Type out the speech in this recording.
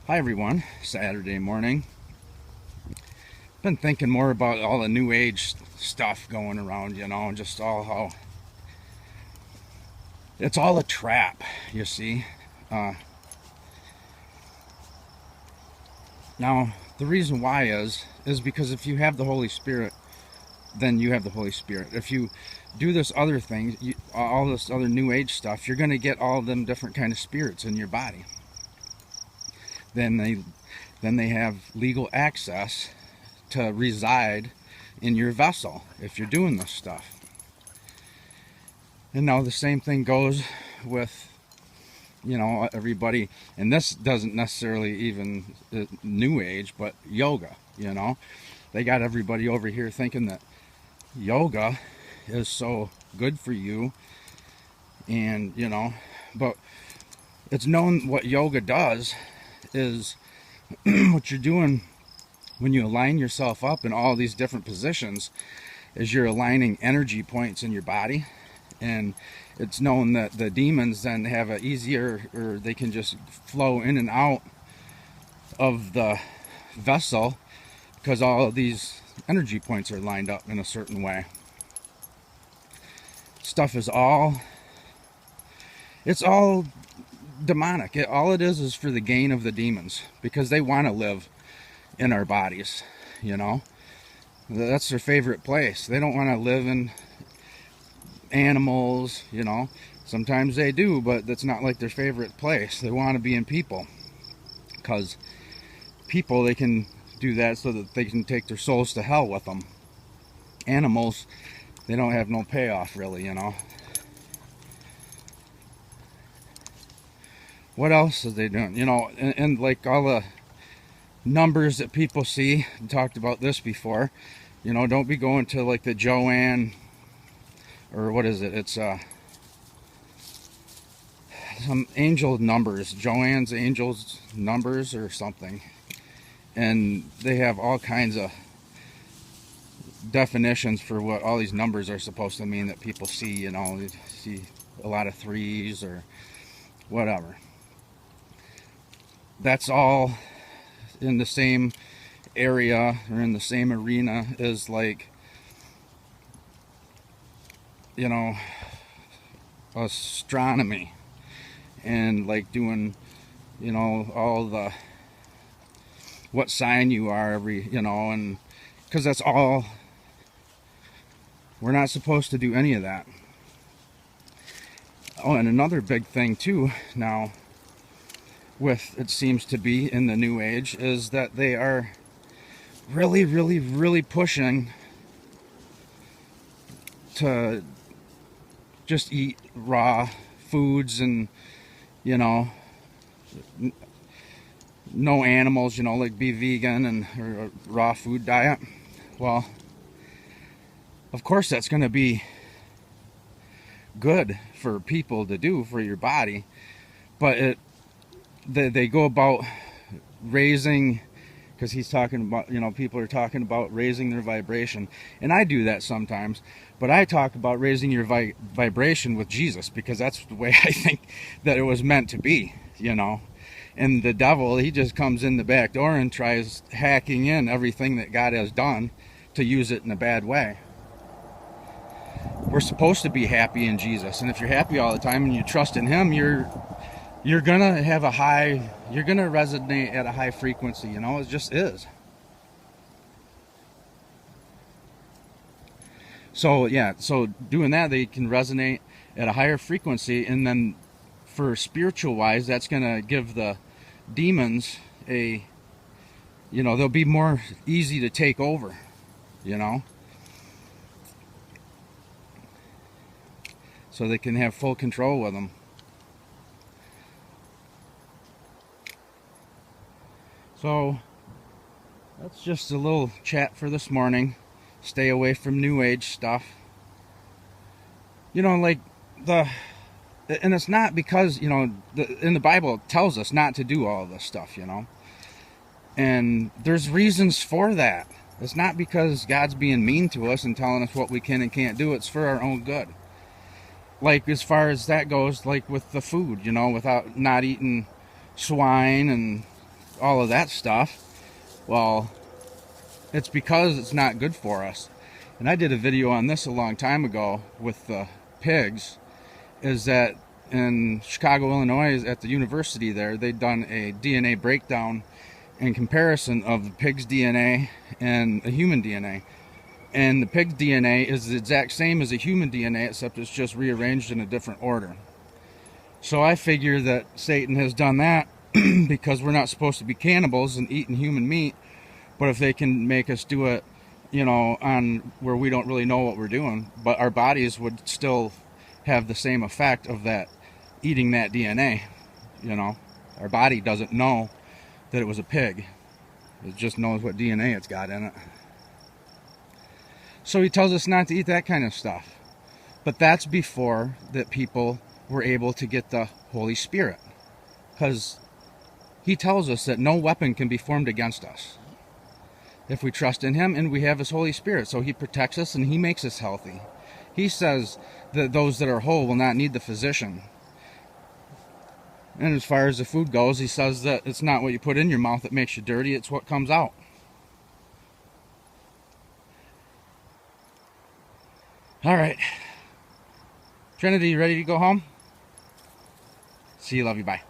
Hi everyone, Saturday morning. Been thinking more about all the new age stuff going around, just all how it's all a trap, you see. Uh, Now, the reason why is because if you have the Holy Spirit, then you have the Holy Spirit. If you do this other thing, all this other new age stuff, you're going to get all of them different kind of spirits in your body. Then they have legal access to reside in your vessel if you're doing this stuff. And now the same thing goes with everybody, and this doesn't necessarily even new age, but yoga. They got everybody over here thinking that yoga is so good for you, and but it's known what yoga does is what you're doing when you align yourself up in all these different positions is you're aligning energy points in your body. And it's known that the demons then have a easier, or they can just flow in and out of the vessel because all of these energy points are lined up in a certain way. Stuff is it's all demonic. All it is for the gain of the demons, because they want to live in our bodies. That's their favorite place. They don't want to live in animals. Sometimes they do, but that's not like their favorite place. They want to be in people, because people, they can do that so that they can take their souls to hell with them. Animals, they don't have no payoff really. What else are they doing? And like all the numbers that people see, I talked about this before, don't be going to like the Joanne, or what is it? It's some angel numbers, Joanne's angels numbers or something. And they have all kinds of definitions for what all these numbers are supposed to mean that people see. They see a lot of threes or whatever. That's all in the same area or in the same arena as like astronomy, and like doing all the what sign you are every and because that's all, we're not supposed to do any of that. Oh, and another big thing too now with, it seems to be in the new age, is that they are really, really, really pushing to just eat raw foods and no animals, like be vegan and or a raw food diet. Well, of course that's going to be good for people to do for your body, but they go about raising, because he's talking about, people are talking about raising their vibration, and I do that sometimes, but I talk about raising your vibration with Jesus, because that's the way I think that it was meant to be. And the devil, he just comes in the back door and tries hacking in everything that God has done to use it in a bad way. We're supposed to be happy in Jesus, and if you're happy all the time and you trust in him, you're gonna have you're gonna resonate at a high frequency. It just is. So yeah, so doing that, they can resonate at a higher frequency, and then for spiritual wise, that's gonna give the demons they'll be more easy to take over. So they can have full control with them. So that's just a little chat for this morning. Stay away from new age stuff. And it's not because, in the Bible it tells us not to do all this stuff, and there's reasons for that. It's not because God's being mean to us and telling us what we can and can't do. It's for our own good. Like, as far as that goes, like with the food, without not eating swine and all of that stuff. Well, it's because it's not good for us. And I did a video on this a long time ago with the pigs, is that in Chicago, Illinois, at the university there, they'd done a DNA breakdown in comparison of the pig's DNA and a human DNA. And the pig's DNA is the exact same as a human DNA, except it's just rearranged in a different order. So I figure that Satan has done that because we're not supposed to be cannibals and eating human meat, but if they can make us do it, you know, on where we don't really know what we're doing, but our bodies would still have the same effect of that, eating that DNA, you know. Our body doesn't know that it was a pig. It just knows what DNA it's got in it. So he tells us not to eat that kind of stuff. But that's before that people were able to get the Holy Spirit. Because he tells us that no weapon can be formed against us if we trust in him and we have his Holy Spirit. So he protects us and he makes us healthy. He says that those that are whole will not need the physician. And as far as the food goes, he says that it's not what you put in your mouth that makes you dirty, it's what comes out. All right. Trinity, you ready to go home? See you, love you, bye.